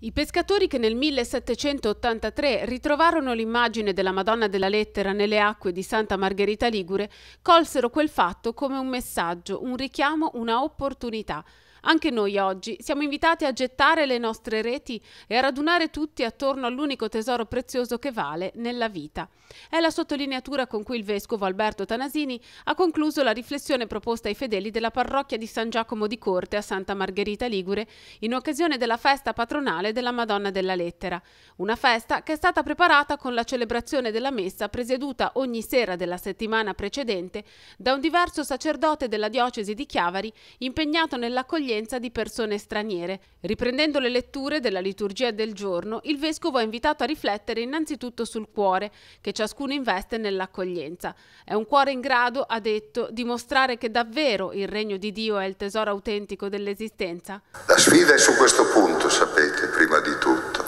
I pescatori che nel 1783 ritrovarono l'immagine della Madonna della Lettera nelle acque di Santa Margherita Ligure colsero quel fatto come un messaggio, un richiamo, una opportunità. Anche noi oggi siamo invitati a gettare le nostre reti e a radunare tutti attorno all'unico tesoro prezioso che vale nella vita. È la sottolineatura con cui il vescovo Alberto Tanasini ha concluso la riflessione proposta ai fedeli della parrocchia di San Giacomo di Corte a Santa Margherita Ligure in occasione della festa patronale della Madonna della Lettera. Una festa che è stata preparata con la celebrazione della messa presieduta ogni sera della settimana precedente da un diverso sacerdote della diocesi di Chiavari impegnato nell'accoglienza di persone straniere. Riprendendo le letture della liturgia del giorno, il vescovo ha invitato a riflettere innanzitutto sul cuore che ciascuno investe nell'accoglienza. È un cuore in grado, ha detto, di mostrare che davvero il regno di Dio è il tesoro autentico dell'esistenza? La sfida è su questo punto, sapete, prima di tutto.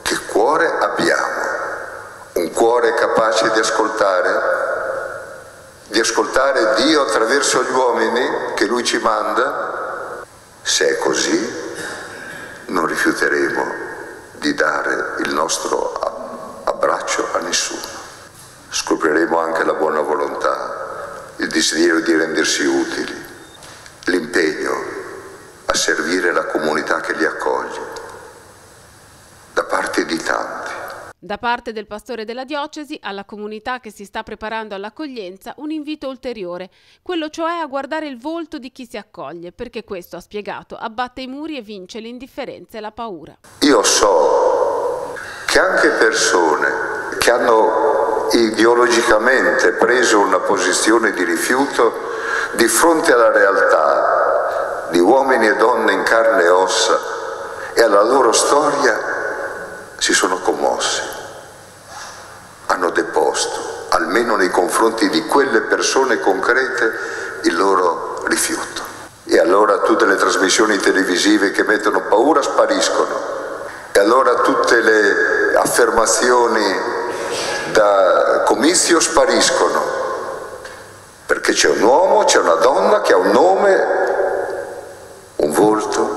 Che cuore abbiamo? Un cuore capace di ascoltare Dio attraverso gli uomini che Lui ci manda? Se è così, non rifiuteremo di dare il nostro abbraccio a nessuno. Scopriremo anche la buona volontà, il desiderio di rendersi utili, l'impegno a servire la comunità che li accoglie, da parte di tanti. Da parte del pastore della diocesi alla comunità che si sta preparando all'accoglienza un invito ulteriore, quello cioè a guardare il volto di chi si accoglie, perché questo, ha spiegato, abbatte i muri e vince l'indifferenza e la paura. Io so che anche persone che hanno ideologicamente preso una posizione di rifiuto di fronte alla realtà di uomini e donne in carne e ossa e alla loro storia si sono commossi. Hanno deposto, almeno nei confronti di quelle persone concrete, il loro rifiuto. E allora tutte le trasmissioni televisive che mettono paura spariscono. E allora tutte le affermazioni da comizio spariscono. Perché c'è un uomo, c'è una donna che ha un nome, un volto,